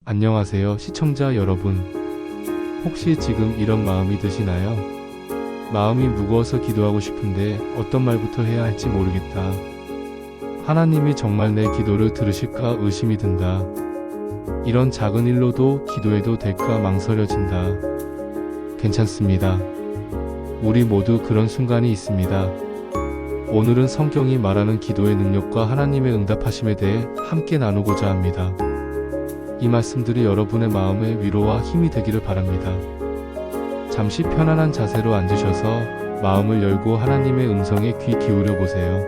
안녕하세요, 시청자 여러분. 혹시 지금 이런 마음이 드시나요? 마음이 무거워서 기도하고 싶은데 어떤 말부터 해야 할지 모르겠다. 하나님이 정말 내 기도를 들으실까 의심이 든다. 이런 작은 일로도 기도해도 될까 망설여진다. 괜찮습니다. 우리 모두 그런 순간이 있습니다. 오늘은 성경이 말하는 기도의 능력과 하나님의 응답하심에 대해 함께 나누고자 합니다. 이 말씀들이 여러분의 마음의 위로와 힘이 되기를 바랍니다. 잠시 편안한 자세로 앉으셔서 마음을 열고 하나님의 음성에 귀 기울여 보세요.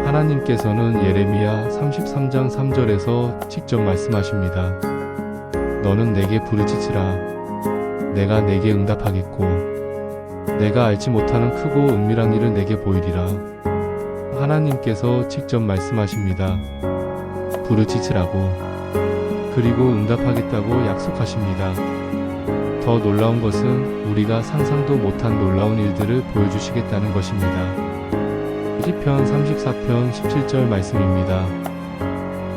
하나님께서는 예레미야 33장 3절에서 직접 말씀하십니다. 너는 내게 부르짖으라. 내가 내게 응답하겠고 내가 알지 못하는 크고 은밀한 일을 내게 보이리라. 하나님께서 직접 말씀하십니다. 부르짖으라고. 그리고 응답하겠다고 약속하십니다. 더 놀라운 것은 우리가 상상도 못한 놀라운 일들을 보여주시겠다는 것입니다. 시편 34편 17절 말씀입니다.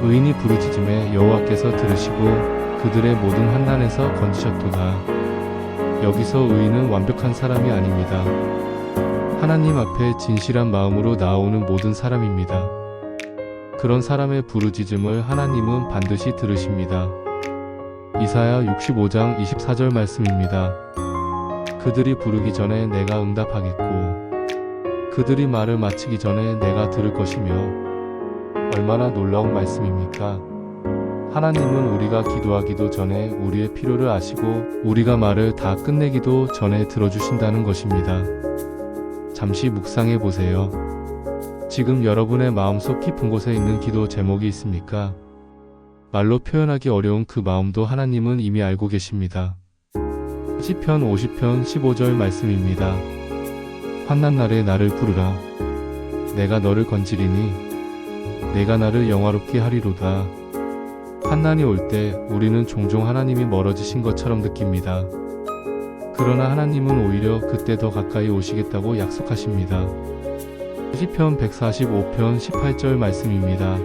의인이 부르짖음에 여호와께서 들으시고 그들의 모든 환난에서 건지셨도다. 여기서 의인은 완벽한 사람이 아닙니다. 하나님 앞에 진실한 마음으로 나아오는 모든 사람입니다. 그런 사람의 부르짖음을 하나님은 반드시 들으십니다. 이사야 65장 24절 말씀입니다. 그들이 부르기 전에 내가 응답하겠고 그들이 말을 마치기 전에 내가 들을 것이며. 얼마나 놀라운 말씀입니까? 하나님은 우리가 기도하기도 전에 우리의 필요를 아시고 우리가 말을 다 끝내기도 전에 들어주신다는 것입니다. 잠시 묵상해 보세요. 지금 여러분의 마음속 깊은 곳에 있는 기도 제목이 있습니까? 말로 표현하기 어려운 그 마음도 하나님은 이미 알고 계십니다. 시편 50편 15절 말씀입니다. 환난 날에 나를 부르라. 내가 너를 건지리니 내가 나를 영화롭게 하리로다. 환난이 올 때 우리는 종종 하나님이 멀어지신 것처럼 느낍니다. 그러나 하나님은 오히려 그때 더 가까이 오시겠다고 약속하십니다. 시편 145편 18절 말씀입니다.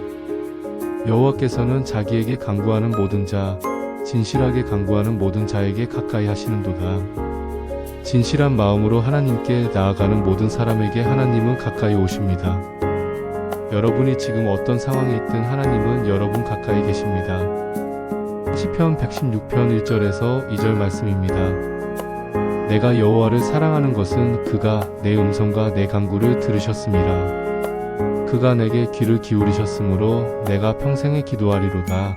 여호와께서는 자기에게 간구하는 모든 자, 진실하게 간구하는 모든 자에게 가까이 하시는도다. 진실한 마음으로 하나님께 나아가는 모든 사람에게 하나님은 가까이 오십니다. 여러분이 지금 어떤 상황에 있든 하나님은 여러분 가까이 계십니다. 시편 116편 1절에서 2절 말씀입니다. 내가 여호와를 사랑하는 것은 그가 내 음성과 내 간구를 들으셨음이라. 그가 내게 귀를 기울이셨으므로 내가 평생에 기도하리로다.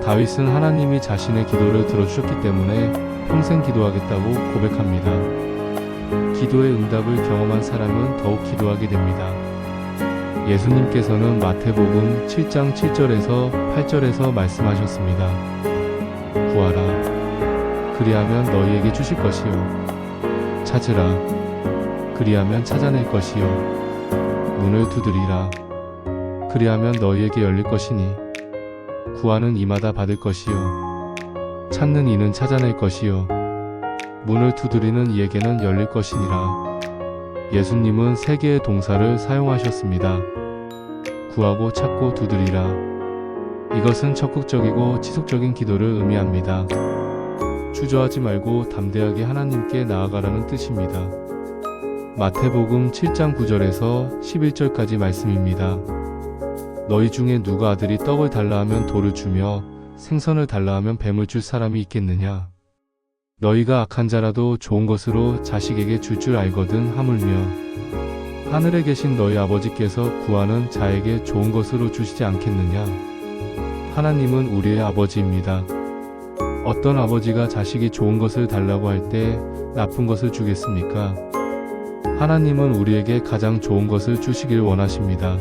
다윗은 하나님이 자신의 기도를 들어주셨기 때문에 평생 기도하겠다고 고백합니다. 기도의 응답을 경험한 사람은 더욱 기도하게 됩니다. 예수님께서는 마태복음 7장 7절에서 8절에서 말씀하셨습니다. 구하라. 그리하면 너희에게 주실 것이요. 찾으라. 그리하면 찾아낼 것이요. 문을 두드리라. 그리하면 너희에게 열릴 것이니. 구하는 이마다 받을 것이요. 찾는 이는 찾아낼 것이요. 문을 두드리는 이에게는 열릴 것이니라. 예수님은 세 개의 동사를 사용하셨습니다. 구하고 찾고 두드리라. 이것은 적극적이고 지속적인 기도를 의미합니다. 주저하지 말고 담대하게 하나님께 나아가라는 뜻입니다. 마태복음 7장 9절에서 11절까지 말씀입니다. 너희 중에 누가 아들이 떡을 달라 하면 돌을 주며 생선을 달라 하면 뱀을 줄 사람이 있겠느냐? 너희가 악한 자라도 좋은 것으로 자식에게 줄 줄 알거든 하물며 하늘에 계신 너희 아버지께서 구하는 자에게 좋은 것으로 주시지 않겠느냐? 하나님은 우리의 아버지입니다. 어떤 아버지가 자식이 좋은 것을 달라고 할 때 나쁜 것을 주겠습니까? 하나님은 우리에게 가장 좋은 것을 주시길 원하십니다.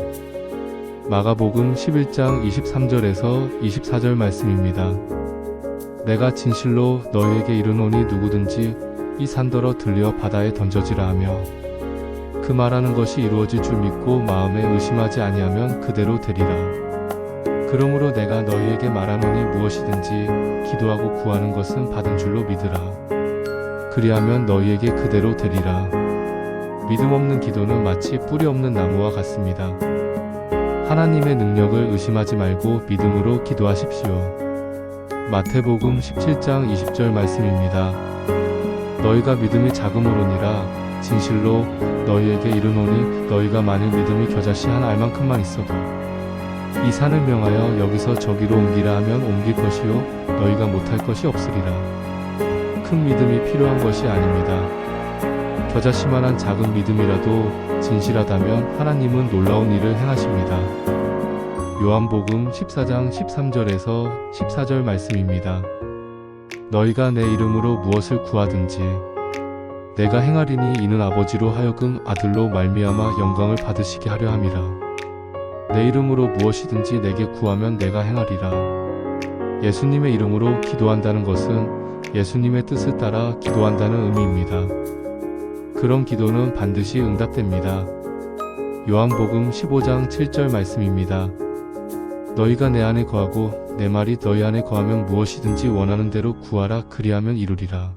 마가복음 11장 23절에서 24절 말씀입니다. 내가 진실로 너희에게 이르노니 누구든지 이 산더러 들려 바다에 던져지라 하며 그 말하는 것이 이루어질 줄 믿고 마음에 의심하지 아니하면 그대로 되리라. 그러므로 내가 너희에게 말하노니 무엇이든지 기도하고 구하는 것은 받은 줄로 믿으라. 그리하면 너희에게 그대로 되리라. 믿음 없는 기도는 마치 뿌리 없는 나무와 같습니다. 하나님의 능력을 의심하지 말고 믿음으로 기도하십시오. 마태복음 17장 20절 말씀입니다. 너희가 믿음이 작음으로니라 진실로 너희에게 이르노니 너희가 만일 믿음이 겨자씨 한 알만큼만 있어도 이 산을 명하여 여기서 저기로 옮기라 하면 옮길 것이요 너희가 못할 것이 없으리라. 큰 믿음이 필요한 것이 아닙니다. 겨자씨만한 작은 믿음이라도 진실하다면 하나님은 놀라운 일을 행하십니다. 요한복음 14장 13절에서 14절 말씀입니다. 너희가 내 이름으로 무엇을 구하든지 내가 행하리니 이는 아버지로 하여금 아들로 말미암아 영광을 받으시게 하려 함이라. 내 이름으로 무엇이든지 내게 구하면 내가 행하리라. 예수님의 이름으로 기도한다는 것은 예수님의 뜻을 따라 기도한다는 의미입니다. 그런 기도는 반드시 응답됩니다. 요한복음 15장 7절 말씀입니다. 너희가 내 안에 거하고 내 말이 너희 안에 거하면 무엇이든지 원하는 대로 구하라 그리하면 이루리라.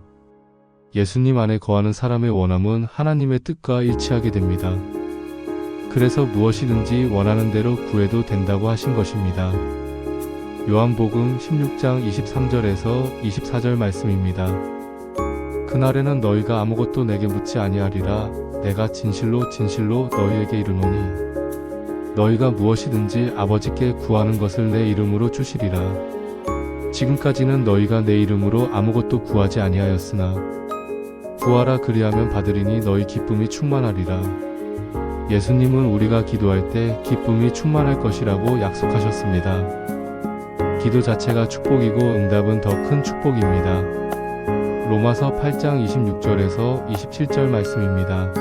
예수님 안에 거하는 사람의 원함은 하나님의 뜻과 일치하게 됩니다. 그래서 무엇이든지 원하는 대로 구해도 된다고 하신 것입니다. 요한복음 16장 23절에서 24절 말씀입니다. 그날에는 너희가 아무것도 내게 묻지 아니하리라. 내가 진실로 진실로 너희에게 이르노니 너희가 무엇이든지 아버지께 구하는 것을 내 이름으로 주시리라. 지금까지는 너희가 내 이름으로 아무것도 구하지 아니하였으나 구하라 그리하면 받으리니 너희 기쁨이 충만하리라. 예수님은 우리가 기도할 때 기쁨이 충만할 것이라고 약속하셨습니다. 기도 자체가 축복이고 응답은 더 큰 축복입니다. 로마서 8장 26절에서 27절 말씀입니다.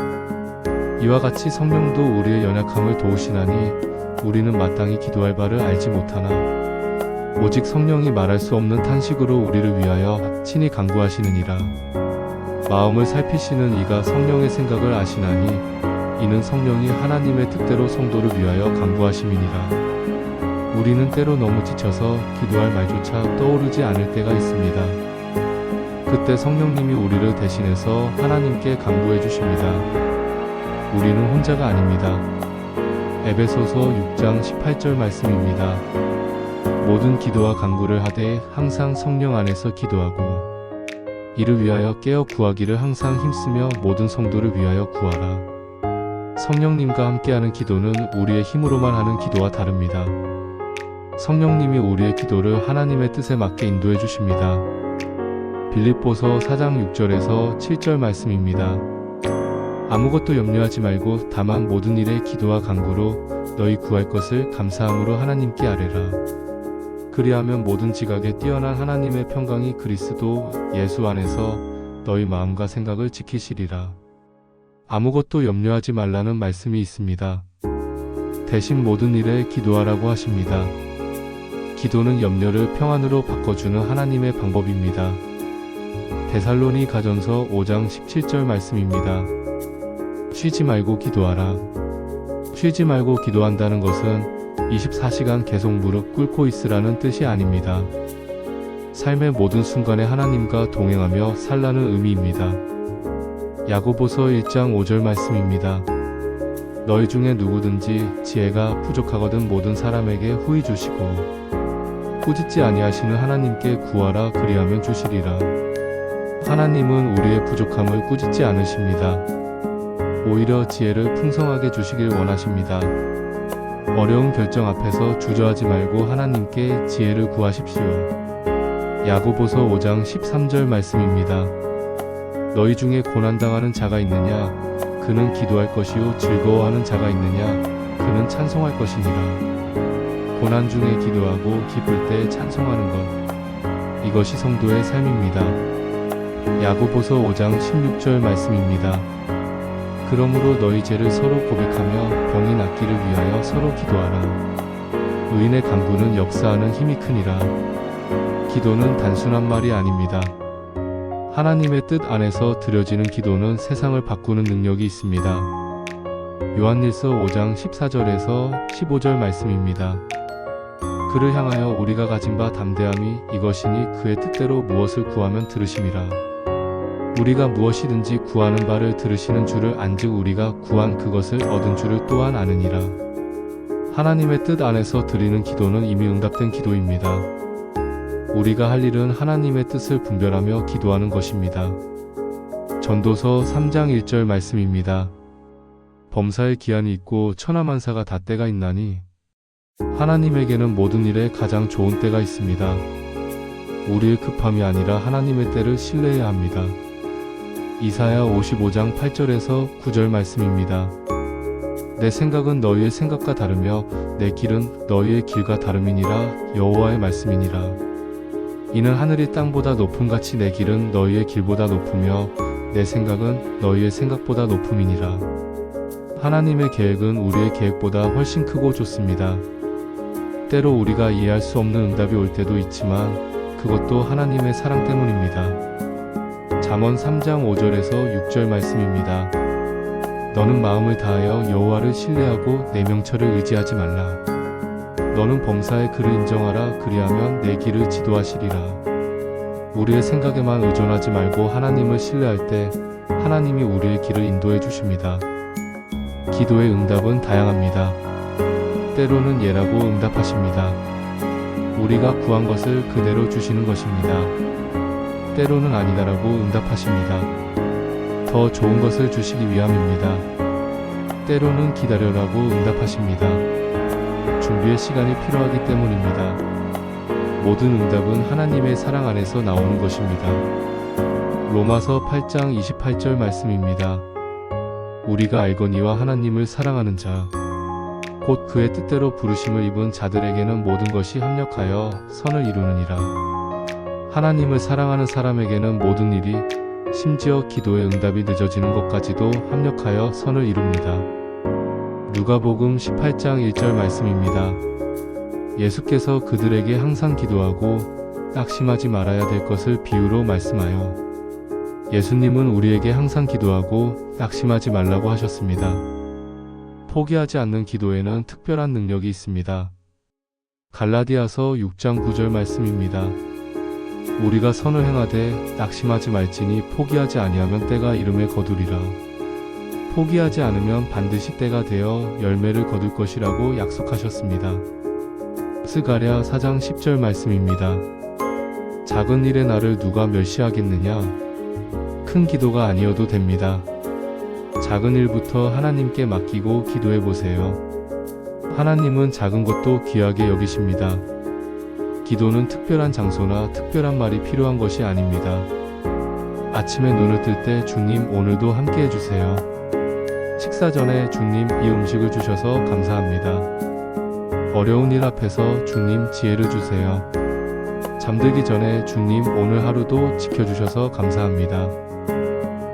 이와 같이 성령도 우리의 연약함을 도우시나니 우리는 마땅히 기도할 바를 알지 못하나 오직 성령이 말할 수 없는 탄식으로 우리를 위하여 친히 간구하시느니라. 마음을 살피시는 이가 성령의 생각을 아시나니 이는 성령이 하나님의 뜻대로 성도를 위하여 간구하심이니라. 우리는 때로 너무 지쳐서 기도할 말조차 떠오르지 않을 때가 있습니다. 그때 성령님이 우리를 대신해서 하나님께 간구해 주십니다. 우리는 혼자가 아닙니다. 에베소서 6장 18절 말씀입니다. 모든 기도와 간구를 하되 항상 성령 안에서 기도하고 이를 위하여 깨어 구하기를 항상 힘쓰며 모든 성도를 위하여 구하라. 성령님과 함께하는 기도는 우리의 힘으로만 하는 기도와 다릅니다. 성령님이 우리의 기도를 하나님의 뜻에 맞게 인도해 주십니다. 빌립보서 4장 6절에서 7절 말씀입니다. 아무것도 염려하지 말고 다만 모든 일에 기도와 간구로 너희 구할 것을 감사함으로 하나님께 아뢰라. 그리하면 모든 지각에 뛰어난 하나님의 평강이 그리스도 예수 안에서 너희 마음과 생각을 지키시리라. 아무것도 염려하지 말라는 말씀이 있습니다. 대신 모든 일에 기도하라고 하십니다. 기도는 염려를 평안으로 바꿔주는 하나님의 방법입니다. 데살로니가전서 5장 17절 말씀입니다. 쉬지 말고 기도하라. 쉬지 말고 기도한다는 것은 24시간 계속 무릎 꿇고 있으라는 뜻이 아닙니다. 삶의 모든 순간에 하나님과 동행하며 살라는 의미입니다. 야고보서 1장 5절 말씀입니다. 너희 중에 누구든지 지혜가 부족하거든 모든 사람에게 후히 주시고 꾸짖지 아니하시는 하나님께 구하라 그리하면 주시리라. 하나님은 우리의 부족함을 꾸짖지 않으십니다. 오히려 지혜를 풍성하게 주시길 원하십니다. 어려운 결정 앞에서 주저하지 말고 하나님께 지혜를 구하십시오. 야고보서 5장 13절 말씀입니다. 너희 중에 고난당하는 자가 있느냐? 그는 기도할 것이요 즐거워하는 자가 있느냐? 그는 찬송할 것이니라. 고난 중에 기도하고 기쁠 때 찬송하는 것, 이것이 성도의 삶입니다. 야고보서 5장 16절 말씀입니다. 그러므로 너희 죄를 서로 고백하며 병이 낫기를 위하여 서로 기도하라. 의인의 간구는 역사하는 힘이 크니라. 기도는 단순한 말이 아닙니다. 하나님의 뜻 안에서 드려지는 기도는 세상을 바꾸는 능력이 있습니다. 요한일서 5장 14절에서 15절 말씀입니다. 그를 향하여 우리가 가진 바 담대함이 이것이니 그의 뜻대로 무엇을 구하면 들으심이라. 우리가 무엇이든지 구하는 바를 들으시는 줄을 안즉 우리가 구한 그것을 얻은 줄을 또한 아느니라. 하나님의 뜻 안에서 드리는 기도는 이미 응답된 기도입니다. 우리가 할 일은 하나님의 뜻을 분별하며 기도하는 것입니다. 전도서 3장 1절 말씀입니다. 범사에 기한이 있고 천하만사가 다 때가 있나니 하나님에게는 모든 일에 가장 좋은 때가 있습니다. 우리의 급함이 아니라 하나님의 때를 신뢰해야 합니다. 이사야 55장 8절에서 9절 말씀입니다. 내 생각은 너희의 생각과 다르며 내 길은 너희의 길과 다름이니라. 여호와의 말씀이니라. 이는 하늘이 땅보다 높음같이 내 길은 너희의 길보다 높으며 내 생각은 너희의 생각보다 높음이니라. 하나님의 계획은 우리의 계획보다 훨씬 크고 좋습니다. 때로 우리가 이해할 수 없는 응답이 올 때도 있지만 그것도 하나님의 사랑 때문입니다. 잠언 3장 5절에서 6절 말씀입니다. 너는 마음을 다하여 여호와를 신뢰하고 내 명철을 의지하지 말라. 너는 범사의 그를 인정하라. 그리하면 내 길을 지도하시리라. 우리의 생각에만 의존하지 말고 하나님을 신뢰할 때 하나님이 우리의 길을 인도해 주십니다. 기도의 응답은 다양합니다. 때로는 예라고 응답하십니다. 우리가 구한 것을 그대로 주시는 것입니다. 때로는 아니다라고 응답하십니다. 더 좋은 것을 주시기 위함입니다. 때로는 기다려라고 응답하십니다. 준비의 시간이 필요하기 때문입니다. 모든 응답은 하나님의 사랑 안에서 나오는 것입니다. 로마서 8장 28절 말씀입니다. 우리가 알거니와 하나님을 사랑하는 자, 곧 그의 뜻대로 부르심을 입은 자들에게는 모든 것이 합력하여 선을 이루느니라. 하나님을 사랑하는 사람에게는 모든 일이, 심지어 기도의 응답이 늦어지는 것까지도 합력하여 선을 이룹니다. 누가복음 18장 1절 말씀입니다. 예수께서 그들에게 항상 기도하고 낙심하지 말아야 될 것을 비유로 말씀하여 예수님은 우리에게 항상 기도하고 낙심하지 말라고 하셨습니다. 포기하지 않는 기도에는 특별한 능력이 있습니다. 갈라디아서 6장 9절 말씀입니다. 우리가 선을 행하되 낙심하지 말지니 포기하지 아니하면 때가 이름에 거두리라. 포기하지 않으면 반드시 때가 되어 열매를 거둘 것이라고 약속하셨습니다. 스가랴 4장 10절 말씀입니다. 작은 일에 나를 누가 멸시하겠느냐? 큰 기도가 아니어도 됩니다. 작은 일부터 하나님께 맡기고 기도해 보세요. 하나님은 작은 것도 귀하게 여기십니다. 기도는 특별한 장소나 특별한 말이 필요한 것이 아닙니다. 아침에 눈을 뜰 때 주님 오늘도 함께 해주세요. 식사 전에 주님 이 음식을 주셔서 감사합니다. 어려운 일 앞에서 주님 지혜를 주세요. 잠들기 전에 주님 오늘 하루도 지켜주셔서 감사합니다.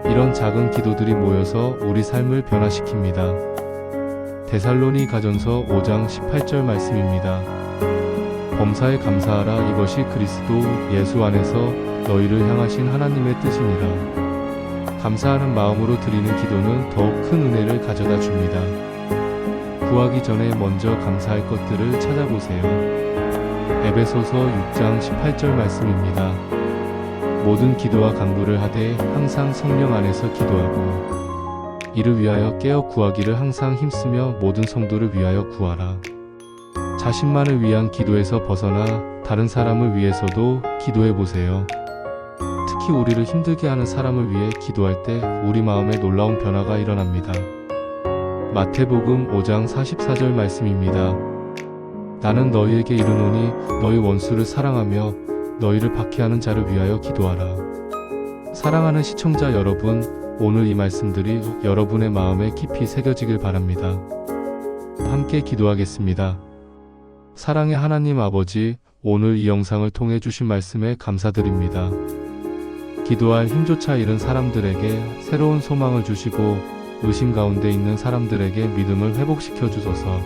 이런 작은 기도들이 모여서 우리 삶을 변화시킵니다. 데살로니가전서 5장 18절 말씀입니다. 범사에 감사하라. 이것이 그리스도 예수 안에서 너희를 향하신 하나님의 뜻이니라. 감사하는 마음으로 드리는 기도는 더욱 큰 은혜를 가져다 줍니다. 구하기 전에 먼저 감사할 것들을 찾아보세요. 에베소서 6장 18절 말씀입니다. 모든 기도와 간구를 하되 항상 성령 안에서 기도하고 이를 위하여 깨어 구하기를 항상 힘쓰며 모든 성도를 위하여 구하라. 자신만을 위한 기도에서 벗어나 다른 사람을 위해서도 기도해 보세요. 특히 우리를 힘들게 하는 사람을 위해 기도할 때 우리 마음에 놀라운 변화가 일어납니다. 마태복음 5장 44절 말씀입니다. 나는 너희에게 이르노니 너희 원수를 사랑하며 너희를 박해하는 자를 위하여 기도하라. 사랑하는 시청자 여러분, 오늘 이 말씀들이 여러분의 마음에 깊이 새겨지길 바랍니다. 함께 기도하겠습니다. 사랑의 하나님 아버지, 오늘 이 영상을 통해 주신 말씀에 감사드립니다. 기도할 힘조차 잃은 사람들에게 새로운 소망을 주시고 의심 가운데 있는 사람들에게 믿음을 회복시켜 주소서.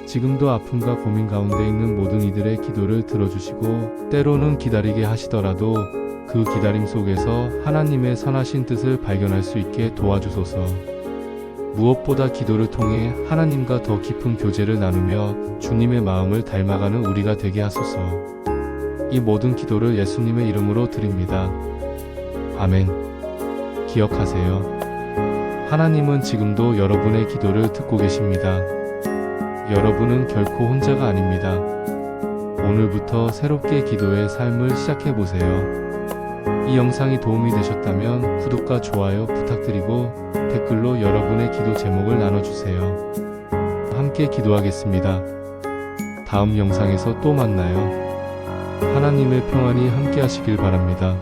지금도 아픔과 고민 가운데 있는 모든 이들의 기도를 들어주시고 때로는 기다리게 하시더라도 그 기다림 속에서 하나님의 선하신 뜻을 발견할 수 있게 도와주소서. 무엇보다 기도를 통해 하나님과 더 깊은 교제를 나누며 주님의 마음을 닮아가는 우리가 되게 하소서. 이 모든 기도를 예수님의 이름으로 드립니다. 아멘. 기억하세요. 하나님은 지금도 여러분의 기도를 듣고 계십니다. 여러분은 결코 혼자가 아닙니다. 오늘부터 새롭게 기도의 삶을 시작해 보세요. 이 영상이 도움이 되셨다면 구독과 좋아요 부탁드리고 댓글로 여러분의 기도 제목을 나눠주세요. 함께 기도하겠습니다. 다음 영상에서 또 만나요. 하나님의 평안이 함께 하시길 바랍니다.